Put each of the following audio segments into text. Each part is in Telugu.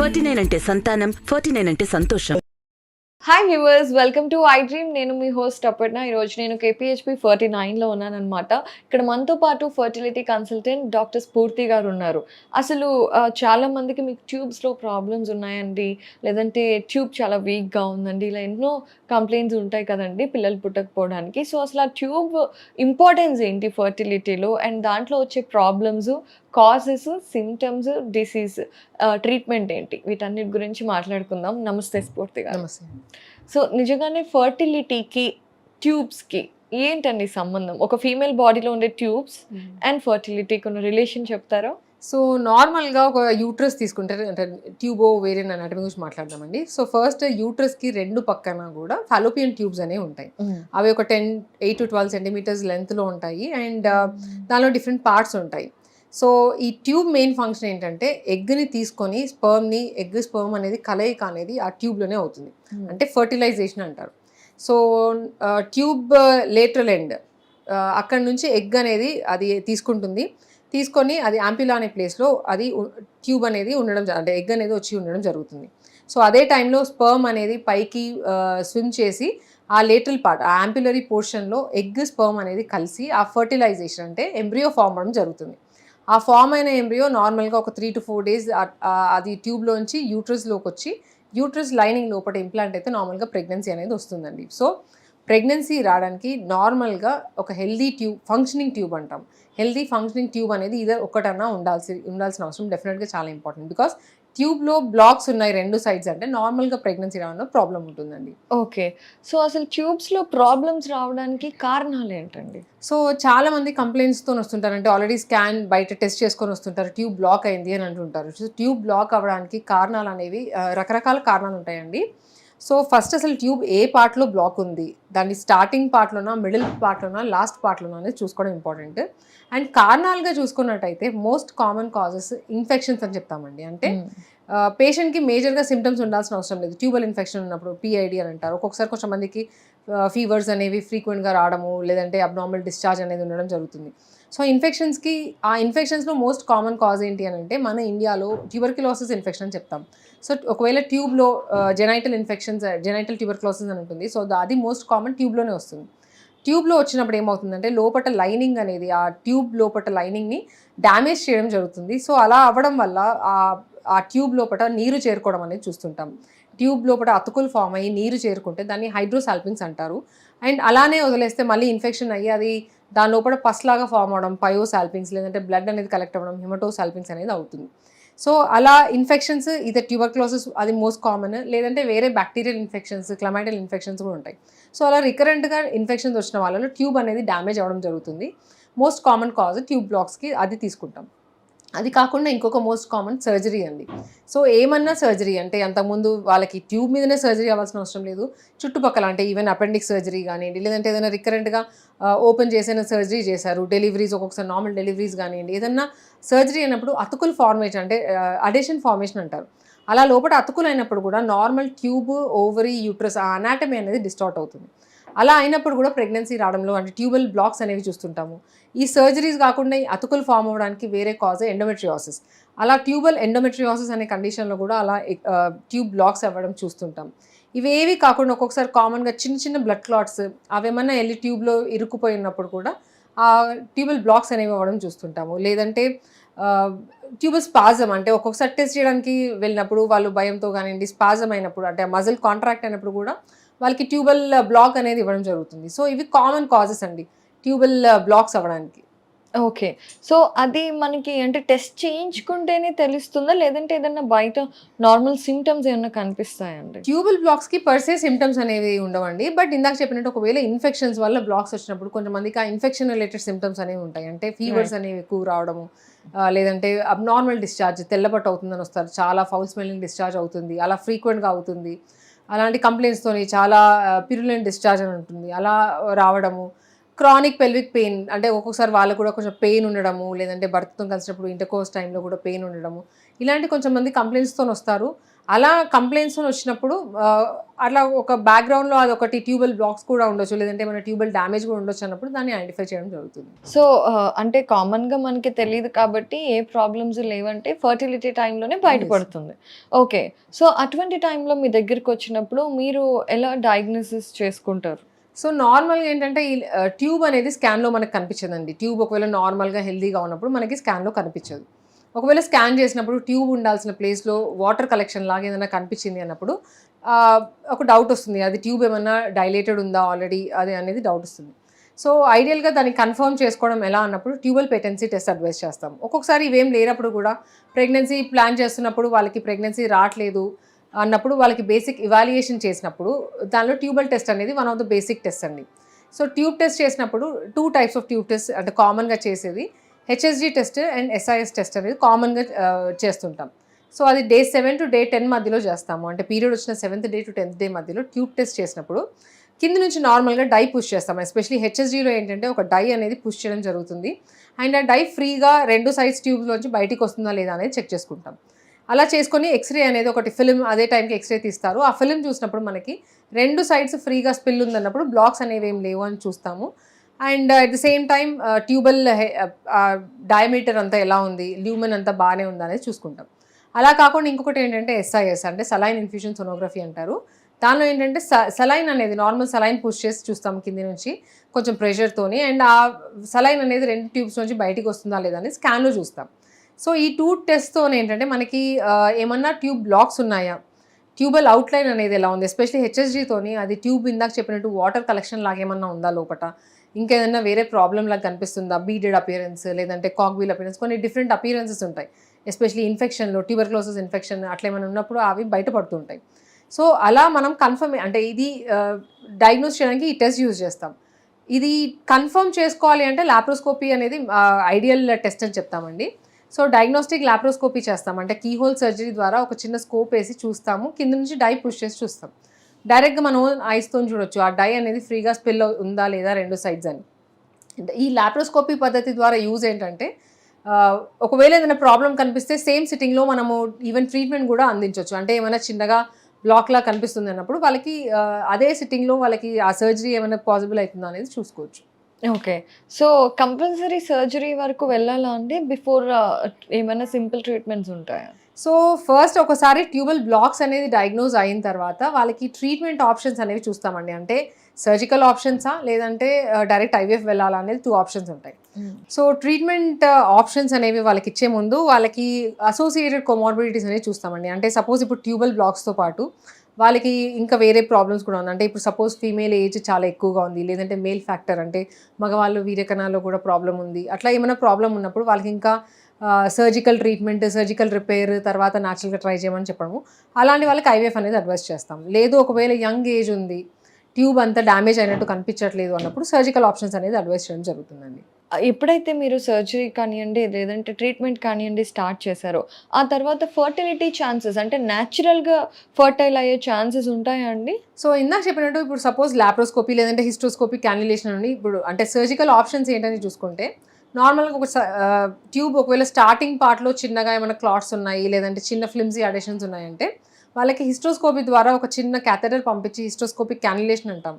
49 అంటే సంతానం, 49 అంటే సంతోషం. Hi viewers, welcome to I dream. నేను మీ హోస్ట్ అపర్ణ. ఈరోజు నేను కేపీహెచ్పి 49లో ఉన్నానన్నమాట. ఇక్కడ మనతో పాటు ఫర్టిలిటీ కన్సల్టెంట్ డాక్టర్ స్ఫూర్తి గారు ఉన్నారు. అసలు చాలా మందికి మీకు ట్యూబ్స్లో ప్రాబ్లమ్స్ ఉన్నాయండి, లేదంటే ట్యూబ్ చాలా వీక్గా ఉందండి, ఇలా ఎన్నో కంప్లైంట్స్ ఉంటాయి కదండి పిల్లలు పుట్టకపోవడానికి. సో అసలు ఆ ట్యూబ్ ఇంపార్టెన్స్ ఏంటి ఫర్టిలిటీలో, అండ్ దాంట్లో వచ్చే problems, causes, symptoms, disease, treatment ఏంటి, వీటన్నిటి గురించి మాట్లాడుకుందాం. నమస్తే స్ఫూర్తి గారు. నమస్తే. సో నిజంగానే ఫర్టిలిటీకి ట్యూబ్స్కి ఏంటండి సంబంధం? ఒక ఫీమేల్ బాడీలో ఉండే ట్యూబ్స్ అండ్ ఫర్టిలిటీకి ఉన్న రిలేషన్ చెప్తారా? సో నార్మల్గా ఒక యూట్రస్ తీసుకుంటే, అంటే ట్యూబో వేరియన్ అనాటమీ గురించి మాట్లాడదామండి. సో ఫస్ట్ యూట్రస్కి రెండు పక్కన కూడా ఫాలోపియన్ ట్యూబ్స్ అనేవి ఉంటాయి. అవి ఒక 8 to 12 సెంటీమీటర్స్ లెంత్లో ఉంటాయి అండ్ దానిలో డిఫరెంట్ పార్ట్స్ ఉంటాయి. సో ఈ ట్యూబ్ మెయిన్ ఫంక్షన్ ఏంటంటే ఎగ్ని తీసుకొని స్పర్మ్ అనేది కలయిక అనేది ఆ ట్యూబ్లోనే అవుతుంది. అంటే ఫర్టిలైజేషన్ అంటారు. సో ట్యూబ్ లేటరల్ ఎండ్ అక్కడ నుంచి ఎగ్ అనేది అది తీసుకొని అది యాంపిలా అనే ప్లేస్లో అది ట్యూబ్ అనేది ఉండడం, అంటే ఎగ్ అనేది వచ్చి ఉండడం జరుగుతుంది. సో అదే టైంలో స్పర్మ్ అనేది పైకి స్విమ్ చేసి ఆ లేటరల్ పార్ట్, ఆ యాంపిలరీ పోర్షన్లో ఎగ్ స్పర్మ్ అనేది కలిసి ఆ ఫర్టిలైజేషన్ అంటే ఎంబ్రియో ఫామ్ అవ్వడం జరుగుతుంది. ఆ ఫామ్ అయిన ఎంబ్రియో నార్మల్గా ఒక 3 to 4 days అది ట్యూబ్లోంచి యూట్రస్లోకి వచ్చి యూట్రస్ లైనింగ్ లోపల ఇంప్లాంట్ అయితే నార్మల్గా ప్రెగ్నెన్సీ అనేది వస్తుందండి. సో ప్రెగ్నెన్సీ రావడానికి నార్మల్గా ఒక హెల్దీ ట్యూబ్, ఫంక్షనింగ్ ట్యూబ్ అంటాం. హెల్దీ ఫంక్షనింగ్ ట్యూబ్ అనేది ఇదర్ ఒకటన్నా ఉండాల్సిన అవసరం డెఫినెట్గా చాలా ఇంపార్టెంట్. బికాస్ ట్యూబ్లో బ్లాక్స్ ఉన్నాయి రెండు సైడ్స్ అంటే నార్మల్గా ప్రెగ్నెన్సీ రావడంలో ప్రాబ్లం ఉంటుందండి. ఓకే. సో అసలు ట్యూబ్స్లో ప్రాబ్లమ్స్ రావడానికి కారణాలు ఏంటండి? సో చాలా మంది కంప్లైంట్స్తో వస్తుంటారు, అంటే ఆల్రెడీ స్కాన్ బయట టెస్ట్ చేసుకొని వస్తుంటారు, ట్యూబ్ బ్లాక్ అయింది అని అంటుంటారు. సో ట్యూబ్ బ్లాక్ అవ్వడానికి కారణాలు అనేవి రకరకాల కారణాలు ఉంటాయండి. సో ఫస్ట్ అసలు ట్యూబ్ ఏ పార్ట్లో బ్లాక్ ఉంది, దాన్ని స్టార్టింగ్ పార్ట్లోనా, మిడిల్ పార్ట్లోనా, లాస్ట్ పార్ట్లోనా అనేది చూసుకోవడం ఇంపార్టెంట్. అండ్ కారణాలుగా చూసుకున్నట్టయితే మోస్ట్ కామన్ కాజెస్ ఇన్ఫెక్షన్స్ అని చెప్తామండి. అంటే పేషెంట్కి మేజర్గా సిమ్టమ్స్ ఉండాల్సిన అవసరం లేదు. ట్యూబల్ ఇన్ఫెక్షన్ ఉన్నప్పుడు పిఐడి అని అంటారు. ఒక్కొక్కసారి కొంచెం మందికి ఫీవర్స్ అనేవి ఫ్రీక్వెంట్గా రావడము, లేదంటే అబ్నార్మల్ డిశ్చార్జ్ అనేది ఉండడం జరుగుతుంది. సో ఆ ఇన్ఫెక్షన్స్లో మోస్ట్ కామన్ కాజ్ ఏంటి అని అంటే మన ఇండియాలో ట్యూబర్క్యులోసిస్ ఇన్ఫెక్షన్ అని చెప్తాం. సో ఒకవేళ ట్యూబ్లో జెనైటల్ ట్యూబర్క్యులోసిస్ అని ఉంటుంది. సో అది మోస్ట్ కామన్ ట్యూబ్లోనే వస్తుంది. ట్యూబ్లో వచ్చినప్పుడు ఏమవుతుందంటే లోపల లైనింగ్ అనేది, ఆ ట్యూబ్ లోపల లైనింగ్ని డ్యామేజ్ చేయడం జరుగుతుంది. సో అలా అవ్వడం వల్ల ఆ ట్యూబ్ లోపల నీరు చేరుకోవడం అనేది చూస్తుంటాం. ట్యూబ్ లోపల అతుకులు ఫామ్ అయ్యి నీరు చేరుకుంటే దాన్ని హైడ్రోసాల్పింగ్స్ అంటారు. అండ్ అలానే వదిలేస్తే మళ్ళీ ఇన్ఫెక్షన్ అయ్యి అది దాని లోపల పస్లాగా ఫామ్ అవడం, పయోసాల్పింగ్స్, లేదంటే బ్లడ్ అనేది కలెక్ట్ అవ్వడం, హిమటోసాల్పింగ్స్ అనేది అవుతుంది. సో అలా ఇన్ఫెక్షన్స్ ఇది ట్యూబర్క్యులోసిస్ అది మోస్ట్ కామన్, లేదంటే వేరే బ్యాక్టీరియల్ ఇన్ఫెక్షన్స్, క్లమైటల్ ఇన్ఫెక్షన్స్ కూడా ఉంటాయి. సో అలా రికరెంట్గా ఇన్ఫెక్షన్స్ వచ్చిన వాళ్ళలో ట్యూబ్ అనేది డ్యామేజ్ అవ్వడం జరుగుతుంది. మోస్ట్ కామన్ కాజ్ ట్యూబ్ బ్లాక్స్కి అది తీసుకుంటాం. అది కాకుండా ఇంకొక మోస్ట్ కామన్ సర్జరీ అండి. సో ఏమన్నా సర్జరీ అంటే అంతకుముందు వాళ్ళకి ట్యూబ్ మీదనే సర్జరీ అవ్వాల్సిన అవసరం లేదు, చుట్టుపక్కల అంటే ఈవెన్ అపెండిక్స్ సర్జరీ కానివ్వండి, లేదంటే ఏదైనా రికరెంట్గా ఓపెన్ చేసిన సర్జరీ చేశారు, డెలివరీస్ ఒక్కొక్కసారి నార్మల్ డెలివరీస్ కానివ్వండి, ఏదన్నా సర్జరీ అయినప్పుడు అతుకులు ఫార్మేషన్ అంటే అడేషన్ ఫార్మేషన్ అంటారు. అలా లోపల అతుకులు అయినప్పుడు కూడా నార్మల్ ట్యూబ్, ఓవరీ, యూట్రస్ ఆ అనాటమీ అనేది డిస్టార్ట్ అవుతుంది. అలా అయినప్పుడు కూడా ప్రెగ్నెన్సీ రావడంలో అంటే ట్యూబల్ బ్లాక్స్ అనేవి చూస్తుంటాము. ఈ సర్జరీస్ కాకుండా ఈ అతుకులు ఫామ్ అవ్వడానికి వేరే కాజ్ ఎండోమెట్రియోసిస్. అలా ట్యూబల్ ఎండోమెట్రియోసిస్ అనే కండిషన్లో కూడా అలా ట్యూబ్ బ్లాక్స్ అవ్వడం చూస్తుంటాం. ఇవేవి కాకుండా ఒక్కొక్కసారి కామన్గా చిన్న చిన్న బ్లడ్ క్లాట్స్ అవేమన్నా వెళ్ళి ట్యూబ్లో ఇరుక్కుపోయినప్పుడు కూడా ఆ ట్యూబల్ బ్లాక్స్ అనేవి అవ్వడం చూస్తుంటాము. లేదంటే ట్యూబల్ స్పాజమ్ అంటే ఒక్కొక్కసారి టెస్ట్ చేయడానికి వెళ్ళినప్పుడు వాళ్ళు భయంతో కానివ్వండి, స్పాజమ్ అయినప్పుడు అంటే మజిల్ కాంట్రాక్ట్ అయినప్పుడు కూడా వాళ్ళకి ట్యూబల్ బ్లాక్ అనేది ఇవ్వడం జరుగుతుంది. సో ఇవి కామన్ కాజెస్ అండి ట్యూబల్ బ్లాక్స్ అవ్వడానికి. ఓకే. సో అది మనకి అంటే టెస్ట్ చేయించుకుంటేనే తెలుస్తుందా, లేదంటే ఏదన్నా బయట నార్మల్ సిమ్టమ్స్ ఏమన్నా కనిపిస్తాయండి? ట్యూబల్ బ్లాక్స్కి పర్సే సిమ్టమ్స్ అనేవి ఉండవండి. బట్ ఇందాక చెప్పినట్టు ఒకవేళ ఇన్ఫెక్షన్స్ వల్ల బ్లాక్స్ వచ్చినప్పుడు కొంతమందికి ఆ ఇన్ఫెక్షన్ రిలేటెడ్ సిమ్టమ్స్ అనేవి ఉంటాయి. అంటే ఫీవర్స్ అనేవి ఎక్కువ రావడము, లేదంటే అబ్నార్మల్ డిశ్చార్జ్, తెల్లబట్టు అవుతుందని వస్తారు, చాలా ఫౌల్ స్మెల్లింగ్ డిశ్చార్జ్ అవుతుంది, అలా ఫ్రీక్వెంట్గా అవుతుంది, అలాంటి కంప్లైంట్స్తోని చాలా పిరులెంట్ డిశ్చార్జ్ అని ఉంటుంది, అలా రావడము. క్రానిక్ పెల్విక్ పెయిన్ అంటే ఒక్కొక్కసారి వాళ్ళకు కూడా కొంచెం పెయిన్ ఉండడము, లేదంటే భర్తతో కలిసినప్పుడు ఇంటర్కోర్స్ టైంలో కూడా పెయిన్ ఉండడము, ఇలాంటి కొంచెం మంది కంప్లైంట్స్తో వస్తారు. అలా కంప్లైంట్స్ వచ్చినప్పుడు అట్లా ఒక బ్యాక్గ్రౌండ్లో అదొకటి ట్యూబల్ బ్లాక్స్ కూడా ఉండొచ్చు, లేదంటే మన ట్యూబల్ డ్యామేజ్ కూడా ఉండొచ్చు అన్నప్పుడు దాన్ని ఐడెంటిఫై చేయడం జరుగుతుంది. సో అంటే కామన్గా మనకి తెలియదు కాబట్టి ఏ ప్రాబ్లమ్స్ లేవంటే ఫర్టిలిటీ టైంలోనే బయటపడుతుంది. ఓకే. సో అటువంటి టైంలో మీ దగ్గరికి వచ్చినప్పుడు మీరు ఎలా డయాగ్నోసిస్ చేసుకుంటారు? సో నార్మల్గా ఏంటంటే ఈ ట్యూబ్ అనేది స్కాన్లో మనకు కనిపించదండి. ట్యూబ్ ఒకవేళ నార్మల్గా హెల్దీగా ఉన్నప్పుడు మనకి స్కాన్లో కనిపించదు. ఒకవేళ స్కాన్ చేసినప్పుడు ట్యూబ్ ఉండాల్సిన ప్లేస్లో వాటర్ కలెక్షన్ లాగా ఏదైనా కనిపించింది అన్నప్పుడు ఒక డౌట్ వస్తుంది, అది ట్యూబ్ ఏమన్నా డైలేటెడ్ ఉందా ఆల్రెడీ అది అనేది డౌట్ వస్తుంది. సో ఐడియల్గా దాన్ని కన్ఫర్మ్ చేసుకోవడం ఎలా అన్నప్పుడు ట్యూబల్ పేటెన్సీ టెస్ట్ అడ్వైస్ చేస్తాం. ఒక్కొక్కసారి ఇవేం లేనప్పుడు కూడా ప్రెగ్నెన్సీ ప్లాన్ చేస్తున్నప్పుడు వాళ్ళకి ప్రెగ్నెన్సీ రావట్లేదు అన్నప్పుడు వాళ్ళకి బేసిక్ ఇవాల్యుయేషన్ చేసినప్పుడు దానిలో ట్యూబల్ టెస్ట్ అనేది one of the basic test అండి. సో ట్యూబ్ టెస్ట్ చేసినప్పుడు 2 టైప్స్ ఆఫ్ ట్యూబ్ టెస్ట్ అంటే కామన్గా చేసేది HSG test and SIS test అనేది కామన్గా చేస్తుంటాం. సో అది డే 7 to day 10 మధ్యలో చేస్తాము. అంటే పీరియడ్ వచ్చిన 7th day to 10th day మధ్యలో ట్యూబ్ టెస్ట్ చేసినప్పుడు కింద నుంచి నార్మల్గా డై పుష్ చేస్తాం. ఎస్పెషలీ హెచ్ఎస్జీలో ఏంటంటే ఒక డై అనేది పుష్ చేయడం జరుగుతుంది. అండ్ ఆ డై ఫ్రీగా 2 సైడ్స్ ట్యూబ్లోంచి బయటికి వస్తుందా లేదా అనేది చెక్ చేసుకుంటాం. అలా చేసుకొని ఎక్స్రే అనేది ఒకటి ఫిలిం అదే టైంకి ఎక్స్రే తీస్తారు. ఆ ఫిలిం చూసినప్పుడు మనకి 2 సైడ్స్ ఫ్రీగా స్పిల్ ఉందన్నప్పుడు బ్లాక్స్ అనేవి ఏం లేవు అని చూస్తాము. And at the same time tubal diameter అంతా ఎలా ఉంది, ల్యూమెన్ అంతా బాగానే ఉందా అనేది చూసుకుంటాం. అలా కాకుండా ఇంకొకటి ఏంటంటే ఎస్ఐఎస్ అంటే సలైన్ ఇన్ఫ్యూషన్ సోనోగ్రఫీ అంటారు. దానిలో ఏంటంటే సలైన్ అనేది నార్మల్ సలైన్ పుష్ చేసి చూస్తాం కింది నుంచి కొంచెం ప్రెషర్తోని. అండ్ ఆ సలైన్ అనేది 2 ట్యూబ్స్ నుంచి బయటికి వస్తుందా లేదా అని స్కాన్లో చూస్తాం. సో ఈ 2 టెస్ట్తో ఏంటంటే మనకి ఏమన్నా ట్యూబ్ బ్లాక్స్ ఉన్నాయా, ట్యూబల్ అవుట్లైన్ అనేది ఎలా ఉంది, ఎస్పెషలీ హెచ్ఎస్జీతోని అది ట్యూబ్ ఇందాక చెప్పినట్టు వాటర్ కలెక్షన్ లాగా ఏమన్నా ఉందా లోపల, ఇంకేదన్నా వేరే ప్రాబ్లం లాగా కనిపిస్తుందా, బీడెడ్ అపియరెన్స్ లేదంటే కాక్వీల్ అపియరెన్స్, కొన్ని డిఫరెంట్ అపియరెన్సెస్ ఉంటాయి. ఎస్పెషలీ ఇన్ఫెక్షన్లో ట్యూబర్క్లోసిస్ ఇన్ఫెక్షన్ అట్లా ఏమైనా ఉన్నప్పుడు అవి బయటపడుతుంటాయి. సో అలా మనం కన్ఫర్మ్ అంటే ఇది డయాగ్నోస్ చేయడానికి ఈ టెస్ట్ యూజ్ చేస్తాం. ఇది కన్ఫర్మ్ చేసుకోవాలి అంటే లాప్రోస్కోపీ అనేది ఐడియల్ టెస్ట్ అని చెప్తామండి. సో డయాగ్నోస్టిక్ లాప్రోస్కోపీ చేస్తాం. అంటే కీహోల్ సర్జరీ ద్వారా ఒక చిన్న స్కోప్ వేసి చూస్తాము, కింద నుంచి డై పుష్ చేసి చూస్తాం. డైరెక్ట్గా మనం ఐస్తో చూడొచ్చు ఆ డై అనేది ఫ్రీగా స్పిల్ ఉందా లేదా 2 సైడ్స్ అని. ఈ లాప్రోస్కోపీ పద్ధతి ద్వారా యూజ్ ఏంటంటే ఒకవేళ ఏదైనా ప్రాబ్లం కనిపిస్తే సేమ్ సిట్టింగ్లో మనము ఈవెన్ ట్రీట్మెంట్ కూడా అందించవచ్చు. అంటే ఏమైనా చిన్నగా బ్లాక్లా కనిపిస్తుంది అన్నప్పుడు వాళ్ళకి అదే సిట్టింగ్లో వాళ్ళకి ఆ సర్జరీ ఏమైనా పాసిబుల్ అవుతుందా అనేది చూసుకోవచ్చు. ఓకే. సో కంపల్సరీ సర్జరీ వరకు వెళ్ళాలా అండి? బిఫోర్ ఏమైనా సింపుల్ ట్రీట్మెంట్స్ ఉంటాయా? సో ఫస్ట్ ఒకసారి ట్యూబల్ బ్లాక్స్ అనేది డయాగ్నోజ్ అయిన తర్వాత వాళ్ళకి ట్రీట్మెంట్ ఆప్షన్స్ అనేవి చూస్తామండి. అంటే సర్జికల్ ఆప్షన్సా లేదంటే డైరెక్ట్ ఐవీఎఫ్ వెళ్ళాలా అనేది 2 ఆప్షన్స్ ఉంటాయి. సో ట్రీట్మెంట్ ఆప్షన్స్ అనేవి వాళ్ళకి ఇచ్చే ముందు వాళ్ళకి అసోసియేటెడ్ కొమార్బిడిటీస్ అనేవి చూస్తామండి. అంటే సపోజ్ ఇప్పుడు ట్యూబల్ బ్లాక్స్తో పాటు వాళ్ళకి ఇంకా వేరే ప్రాబ్లమ్స్ కూడా ఉంది. అంటే ఇప్పుడు సపోజ్ ఫీమేల్ ఏజ్ చాలా ఎక్కువగా ఉంది, లేదంటే మేల్ ఫ్యాక్టర్ అంటే మగవాళ్ళు వీర్యకణాల్లో కూడా ప్రాబ్లం ఉంది, అట్లా ఏమైనా ప్రాబ్లం ఉన్నప్పుడు వాళ్ళకి ఇంకా సర్జికల్ ట్రీట్మెంట్, సర్జికల్ రిపేర్ తర్వాత న్యాచురల్గా ట్రై చేయమని చెప్పడము. అలాంటి వాళ్ళకి ఐవీఎఫ్ అనేది అడ్వైస్ చేస్తాం. లేదు ఒకవేళ యంగ్ ఏజ్ ఉంది, ట్యూబ్ అంతా డ్యామేజ్ అయినట్టు కనిపించట్లేదు అన్నప్పుడు సర్జికల్ ఆప్షన్స్ అనేది అడ్వైస్ చేయడం జరుగుతుందండి. ఎప్పుడైతే మీరు సర్జరీ కానివ్వండి లేదంటే ట్రీట్మెంట్ కానివ్వండి స్టార్ట్ చేశారో ఆ తర్వాత ఫర్టిలిటీ ఛాన్సెస్ అంటే న్యాచురల్గా ఫర్టైల్ అయ్యే ఛాన్సెస్ ఉంటాయా అండి? సో ఇందాక చెప్పినట్టు ఇప్పుడు సపోజ్ లాప్రోస్కోపీ లేదంటే హిస్టోస్కోపీ క్యాన్యులేషన్ అని ఇప్పుడు అంటే సర్జికల్ ఆప్షన్స్ ఏంటని చూసుకుంటే నార్మల్గా ఒక ట్యూబ్ ఒకవేళ స్టార్టింగ్ పార్ట్లో చిన్నగా ఏమైనా క్లాట్స్ ఉన్నాయి లేదంటే చిన్న ఫ్లిమ్సీ అడిషన్స్ ఉన్నాయంటే వాళ్ళకి హిస్టోస్కోపీ ద్వారా ఒక చిన్న క్యాథెటర్ పంపించి హిస్టోస్కోపిక్ క్యాన్యులేషన్ అంటాం.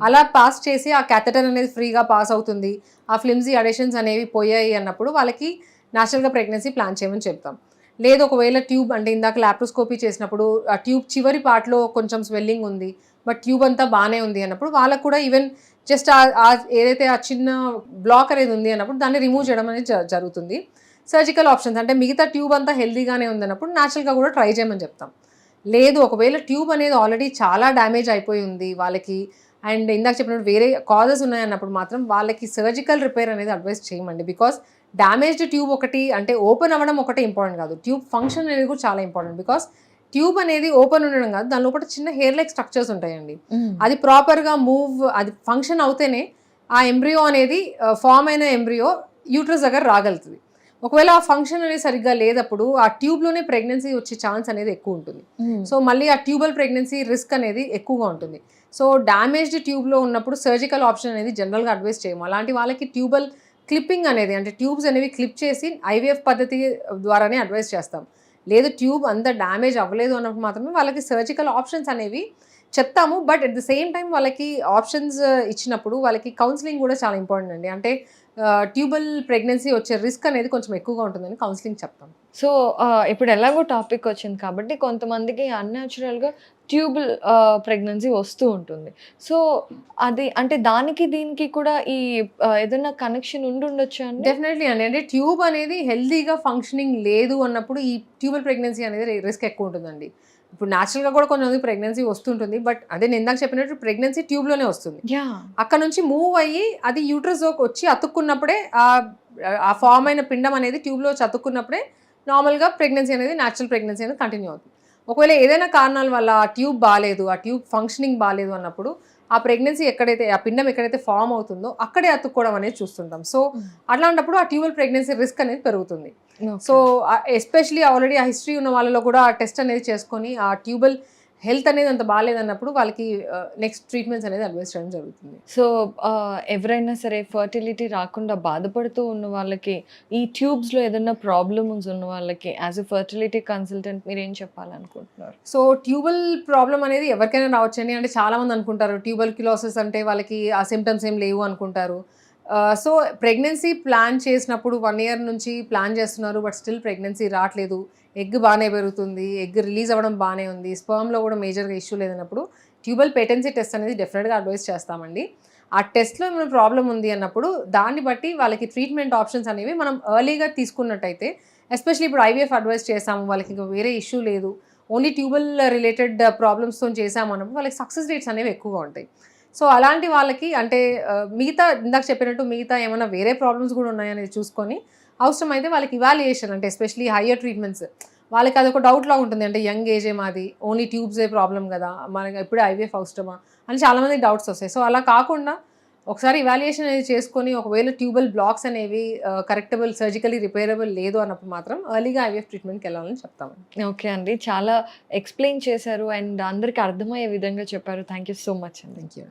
అలా పాస్ చేసి ఆ క్యాథెటర్ అనేది ఫ్రీగా పాస్ అవుతుంది, ఆ ఫ్లిమ్సీ అడిషన్స్ అనేవి పోయాయి అన్నప్పుడు వాళ్ళకి న్యాచురల్గా ప్రెగ్నెన్సీ ప్లాన్ చేయమని చెప్తాం. లేదు ఒకవేళ ట్యూబ్ అంటే ఇందాక లాప్రోస్కోపీ చేసినప్పుడు ఆ ట్యూబ్ చివరి పార్ట్లో కొంచెం స్వెల్లింగ్ ఉంది బట్ ట్యూబ్ అంతా బాగానే ఉంది అన్నప్పుడు వాళ్ళకు కూడా ఈవెన్ జస్ట్ ఏదైతే ఆ చిన్న బ్లాక్ అనేది ఉంది అన్నప్పుడు దాన్ని రిమూవ్ చేయడం అనేది జరుగుతుంది. సర్జికల్ ఆప్షన్స్ అంటే మిగతా ట్యూబ్ అంతా హెల్దీగానే ఉంది అన్నప్పుడు న్యాచురల్గా కూడా ట్రై చేయమని చెప్తాం. లేదు ఒకవేళ ట్యూబ్ అనేది ఆల్రెడీ చాలా డ్యామేజ్ అయిపోయి ఉంది వాళ్ళకి అండ్ ఇందాక చెప్పినట్టు వేరే కాజెస్ ఉన్నాయన్నప్పుడు మాత్రం వాళ్ళకి సర్జికల్ రిపేర్ అనేది అడ్వైస్ చేయమండి. బికాస్ డ్యామేజ్డ్ ట్యూబ్ ఒకటి అంటే ఓపెన్ అవ్వడం ఒకటి ఇంపార్టెంట్ కాదు, ట్యూబ్ ఫంక్షన్ అనేది కూడా చాలా ఇంపార్టెంట్. బికాస్ ట్యూబ్ అనేది ఓపెన్ ఉండడం కాదు, దాని లోపల చిన్న హెయిర్ లైక్ స్ట్రక్చర్స్ ఉంటాయండి. అది ప్రాపర్గా అది ఫంక్షన్ అవుతేనే ఆ ఎంబ్రియో అనేది ఫామ్ అయిన ఎంబ్రియో యూట్రస్ దగ్గర రాగలుగుతుంది. ఒకవేళ ఆ ఫంక్షన్ అనేది సరిగ్గా లేదప్పుడు ఆ ట్యూబ్లోనే ప్రెగ్నెన్సీ వచ్చే ఛాన్స్ అనేది ఎక్కువ ఉంటుంది. సో మళ్ళీ ఆ ట్యూబల్ ప్రెగ్నెన్సీ రిస్క్ అనేది ఎక్కువగా ఉంటుంది. సో డ్యామేజ్డ్ ట్యూబ్లో ఉన్నప్పుడు సర్జికల్ ఆప్షన్ అనేది జనరల్గా అడ్వైస్ చేయము. అలాంటి వాళ్ళకి ట్యూబల్ క్లిప్పింగ్ అనేది అంటే ట్యూబ్స్ అనేవి క్లిప్ చేసి ఐవీఎఫ్ పద్ధతి ద్వారానే అడ్వైస్ చేస్తాం. లేదు ట్యూబ్ అంత డ్యామేజ్ అవ్వలేదు అన్నప్పుడు మాత్రమే వాళ్ళకి సర్జికల్ ఆప్షన్స్ అనేవి చెప్తాము. But at the same time వాళ్ళకి ఆప్షన్స్ ఇచ్చినప్పుడు వాళ్ళకి కౌన్సిలింగ్ కూడా చాలా ఇంపార్టెంట్ అండి. అంటే ట్యూబల్ ప్రెగ్నెన్సీ వచ్చే రిస్క్ అనేది కొంచెం ఎక్కువగా ఉంటుందని కౌన్సిలింగ్ చెప్తాం. సో ఇప్పుడు ఎలాగో టాపిక్ వచ్చింది కాబట్టి కొంతమందికి అన్‌న్యాచురల్‌గా ట్యూబుల్ ప్రెగ్నెన్సీ వస్తూ ఉంటుంది. సో అది అంటే దానికి దీనికి కూడా ఈ ఏదైనా కనెక్షన్ ఉండుండొచ్చా అండి? డెఫినెట్లీ అండి. అంటే ట్యూబ్ అనేది హెల్తీగా ఫంక్షనింగ్ లేదు అన్నప్పుడు ఈ ట్యూబల్ ప్రెగ్నెన్సీ అనేది రిస్క్ ఎక్కువ ఉంటుందండి. ఇప్పుడు న్యాచురల్‌గా కూడా కొంతమందికి ప్రెగ్నెన్సీ వస్తుంటుంది. బట్ అదే నేను ఇందాక చెప్పినట్టు ప్రెగ్నెన్సీ ట్యూబ్‌లోనే వస్తుంది. యాహ్! అక్కడ నుంచి మూవ్ అయ్యి అది యూట్రస్‌లోకి వచ్చి అతుక్కున్నప్పుడే ఆ ఫార్మ్ అయిన పిండం అనేది ట్యూబ్‌లో వచ్చి అతుక్కున్నప్పుడే నార్మల్‌గా ప్రెగ్నెన్సీ అనేది న్యాచురల్ ప్రెగ్నెన్సీ అనేది కంటిన్యూ అవుతుంది. ఒకవేళ ఏదైనా కారణాల వల్ల ఆ ట్యూబ్ బాలేదు, ఆ ట్యూబ్ ఫంక్షనింగ్ బాలేదు అన్నప్పుడు ఆ ప్రెగ్నెన్సీ ఎక్కడైతే ఆ పిండం ఎక్కడైతే ఫామ్ అవుతుందో అక్కడే అతుక్కోవడం అనేది చూస్తుంటాం. సో అట్లాంటప్పుడు ఆ ట్యూబల్ ప్రెగ్నెన్సీ రిస్క్ అనేది పెరుగుతుంది. సో ఎస్పెషలీ ఆల్రెడీ ఆ హిస్టరీ ఉన్న వాళ్ళలో కూడా ఆ టెస్ట్ అనేది చేసుకొని ఆ ట్యూబల్ హెల్త్ అనేది అంత బాగాలేదన్నప్పుడు వాళ్ళకి నెక్స్ట్ ట్రీట్మెంట్స్ అనేది అడ్వైస్ చేయడం జరుగుతుంది. సో ఎవరైనా సరే ఫర్టిలిటీ రాకుండా బాధపడుతూ ఉన్న వాళ్ళకి, ఈ ట్యూబ్స్‌లో ఏదైనా ప్రాబ్లమ్స్ ఉన్న వాళ్ళకి యాస్ ఎ ఫర్టిలిటీ కన్సల్టెంట్ మీరేం చెప్పాలనుకుంటున్నారు? సో ట్యూబల్ ప్రాబ్లమ్ అనేది ఎవరికైనా రావచ్చండి. అంటే చాలామంది అనుకుంటారు ట్యూబర్క్యులోసిస్ అంటే వాళ్ళకి ఆ సిమ్టమ్స్ ఏం లేవు అనుకుంటారు. సో ప్రెగ్నెన్సీ ప్లాన్ చేసినప్పుడు 1 ఇయర్ నుంచి ప్లాన్ చేస్తున్నారు. బట్ స్టిల్ ప్రెగ్నెన్సీ రావట్లేదు. ఎగ్ బాగానే పెరుగుతుంది. ఎగ్ రిలీజ్ అవ్వడం బాగానే ఉంది. స్పర్మ్‌లో కూడా మేజర్‌గా ఇష్యూ లేదన్నప్పుడు ట్యూబల్ పేటెన్సీ టెస్ట్ అనేది డెఫినెట్‌గా అడ్వైస్ చేస్తామండి. ఆ టెస్ట్‌లో ఏమైనా ప్రాబ్లమ్ ఉంది అన్నప్పుడు దాన్ని బట్టి వాళ్ళకి ట్రీట్మెంట్ ఆప్షన్స్ అనేవి మనం ఎర్లీగా తీసుకున్నట్టయితే, ఎస్పెషల్లీ ఇప్పుడు ఐవీఎఫ్ అడ్వైస్ చేసాము, వాళ్ళకి ఇంకా వేరే ఇష్యూ లేదు, ఓన్లీ ట్యూబల్ రిలేటెడ్ ప్రాబ్లమ్స్‌తో చేసాము అన్నప్పుడు వాళ్ళకి సక్సెస్ రేట్స్ అనేవి ఎక్కువగా ఉంటాయి. సో అలాంటి వాళ్ళకి అంటే మిగతా ఇందాక చెప్పినట్టు మిగతా ఏమైనా వేరే ప్రాబ్లమ్స్ కూడా ఉన్నాయనేది చూసుకొని అవసరమైతే వాళ్ళకి ఇవాల్యుయేషన్ అంటే ఎస్పెషల్లీ హయ్యర్ ట్రీట్మెంట్స్ వాళ్ళకి అదొక డౌట్‌లా ఉంటుంది. అంటే యంగ్ ఏజే మాది, ఓన్లీ ట్యూబ్సే ప్రాబ్లమ్ కదా, మనకి ఎప్పుడే ఐవీఎఫ్ అవసరమా అని చాలామందికి డౌట్స్ వస్తాయి. సో అలా కాకుండా ఒకసారి ఇవాల్యుయేషన్ అనేది చేసుకొని ఒకవేళ ట్యూబల్ బ్లాక్స్ అనేవి కరెక్టబుల్ సర్జికల్లీ రిపేరబుల్ లేదు అన్నప్పుడు మాత్రం ఎర్లీగా ఐవీఎఫ్ ట్రీట్మెంట్‌కి వెళ్ళాలని చెప్తామండి. ఓకే అండి. చాలా ఎక్స్‌ప్లెయిన్ చేశారు అండ్ అందరికి అర్థమయ్యే విధంగా చెప్పారు. థ్యాంక్ యూ సో మచ్ అండి. Thank you.